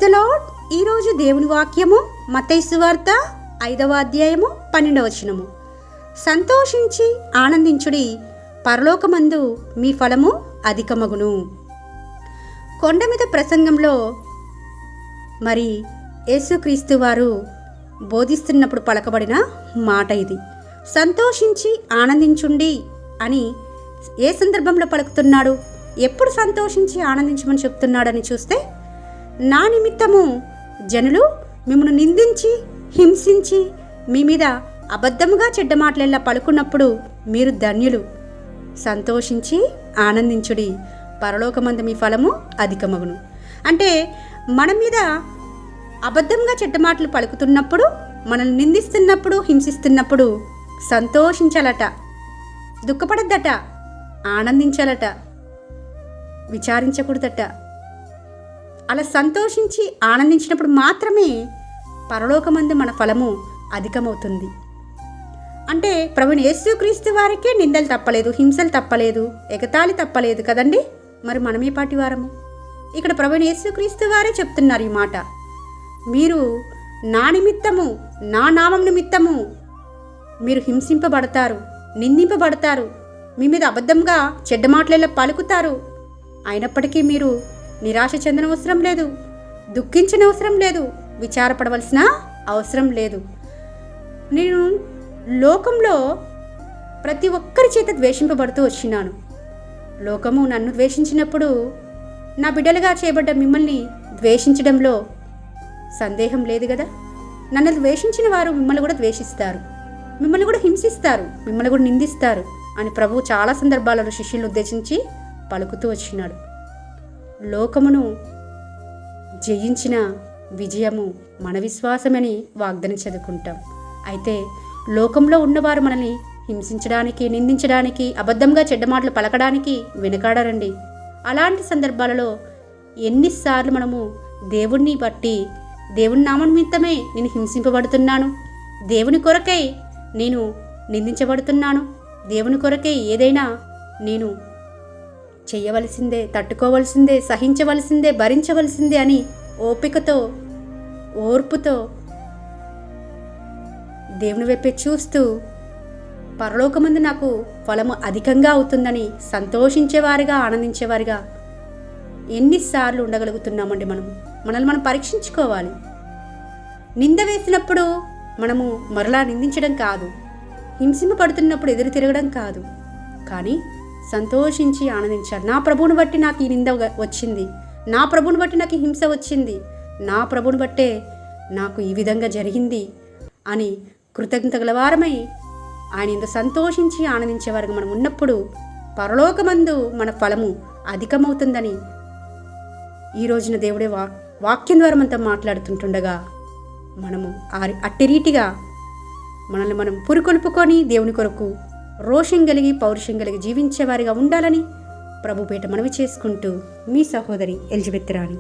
The lord. ఈరోజు దేవుని వాక్యము మత్తయి సువార్త 5వ అధ్యాయము 12వ వచనము. సంతోషించి ఆనందించుడి, పరలోకమందు మీ ఫలము అధికమగును. కొండ మీద ప్రసంగంలో మరి యేసుక్రీస్తు వారు బోధిస్తున్నప్పుడు పలకబడిన మాట ఇది. సంతోషించి ఆనందించుండి అని ఏ సందర్భంలో పలుకుతున్నాడు? ఎప్పుడు సంతోషించి ఆనందించమని చెప్తున్నాడని చూస్తే, నా నిమిత్తము జనులు మిమ్మల్ని నిందించి హింసించి మీ మీద అబద్ధముగా చెడ్డ మాటలెల్లా పలుకున్నప్పుడు మీరు ధన్యులు. సంతోషించి ఆనందించుడి, పరలోకమందు మీ ఫలము అధికమగును. అంటే మన మీద అబద్ధంగా చెడ్డ మాటలు పలుకుతున్నప్పుడు, మనల్ని నిందిస్తున్నప్పుడు, హింసిస్తున్నప్పుడు సంతోషించాలట, దుఃఖపడద్దట, ఆనందించాలట, విచారించకూడదట. అలా సంతోషించి ఆనందించినప్పుడు మాత్రమే పరలోకమందు మన ఫలము అధికమవుతుంది. అంటే ప్రభువైన యేసుక్రీస్తు వారికే నిందలు తప్పలేదు, హింసలు తప్పలేదు, ఎగతాళి తప్పలేదు కదండి. మరి మనమే పాటి వారము? ఇక్కడ ప్రభువైన యేసుక్రీస్తు వారే చెప్తున్నారు ఈ మాట. మీరు నా నిమిత్తము, నా నామం నిమిత్తము మీరు హింసింపబడతారు, నిందింపబడతారు, మీ మీద అబద్ధంగా చెడ్డ మాటలలో పలుకుతారు. అయినప్పటికీ మీరు నిరాశ చెందనవసరం లేదు, దుఃఖించనవసరం లేదు, విచారపడవలసిన అవసరం లేదు. నేను లోకంలో ప్రతి ఒక్కరి చేత ద్వేషింపబడుతూ వచ్చినాను. లోకము నన్ను ద్వేషించినప్పుడు నా బిడ్డలుగా చేయబడ్డ మిమ్మల్ని ద్వేషించడంలో సందేహం లేదు కదా. నన్ను ద్వేషించిన వారు మిమ్మల్ని కూడా ద్వేషిస్తారు, మిమ్మల్ని కూడా హింసిస్తారు, మిమ్మల్ని కూడా నిందిస్తారు అని ప్రభువు చాలా సందర్భాలలో శిష్యులను ఉద్దేశించి పలుకుతూ వచ్చినాడు. లోకమును జయించిన విజయము మన విశ్వాసమని వాగ్దానం చదువుకుంటాం. అయితే లోకంలో ఉన్నవారు మనల్ని హింసించడానికి, నిందించడానికి, అబద్ధంగా చెడ్డ మాటలు పలకడానికి వెనకాడరండి. అలాంటి సందర్భాలలో ఎన్నిసార్లు మనము దేవుణ్ణి బట్టి, దేవుని నామం నిమిత్తమే నేను హింసింపబడుతున్నాను, దేవుని కొరకై నేను నిందించబడుతున్నాను, దేవుని కొరకై ఏదైనా నేను చెయ్యవలసిందే, తట్టుకోవలసిందే, సహించవలసిందే, భరించవలసిందే అని ఓపికతో, ఓర్పుతో దేవుని వైపే చూస్తూ పరలోకమందు నాకు ఫలము అధికంగా అవుతుందని సంతోషించేవారిగా, ఆనందించేవారిగా ఎన్నిసార్లు ఉండగలుగుతున్నామండి? మనల్ని మనం పరీక్షించుకోవాలి. నింద వేసినప్పుడు మనము మరలా నిందించడం కాదు, హింసింపబడుతున్నప్పుడు ఎదురు తిరగడం కాదు, కానీ సంతోషించి ఆనందించాలి. నా ప్రభువుని బట్టి నాకు ఈ నింద వచ్చింది, నా ప్రభువుని బట్టి నాకు ఈ హింస వచ్చింది, నా ప్రభువుని బట్టే నాకు ఈ విధంగా జరిగింది అని కృతజ్ఞత గలవారమై ఆయన ఇంత సంతోషించి ఆనందించేవారుగా మనం ఉన్నప్పుడు పరలోకమందు మన ఫలము అధికమవుతుందని ఈ రోజున దేవుడే వాక్యం ద్వారా మనతో మాట్లాడుతుంటుండగా మనము అట్టి రీతిగా మనల్ని మనం పురికొల్పుకొని దేవుని కొరకు రోషం కలిగి, పౌరుషం కలిగి జీవించేవారిగా ఉండాలని ప్రభుపేట మనవి చేసుకుంటూ మీ సహోదరి ఎలిజబెత్ రాణి.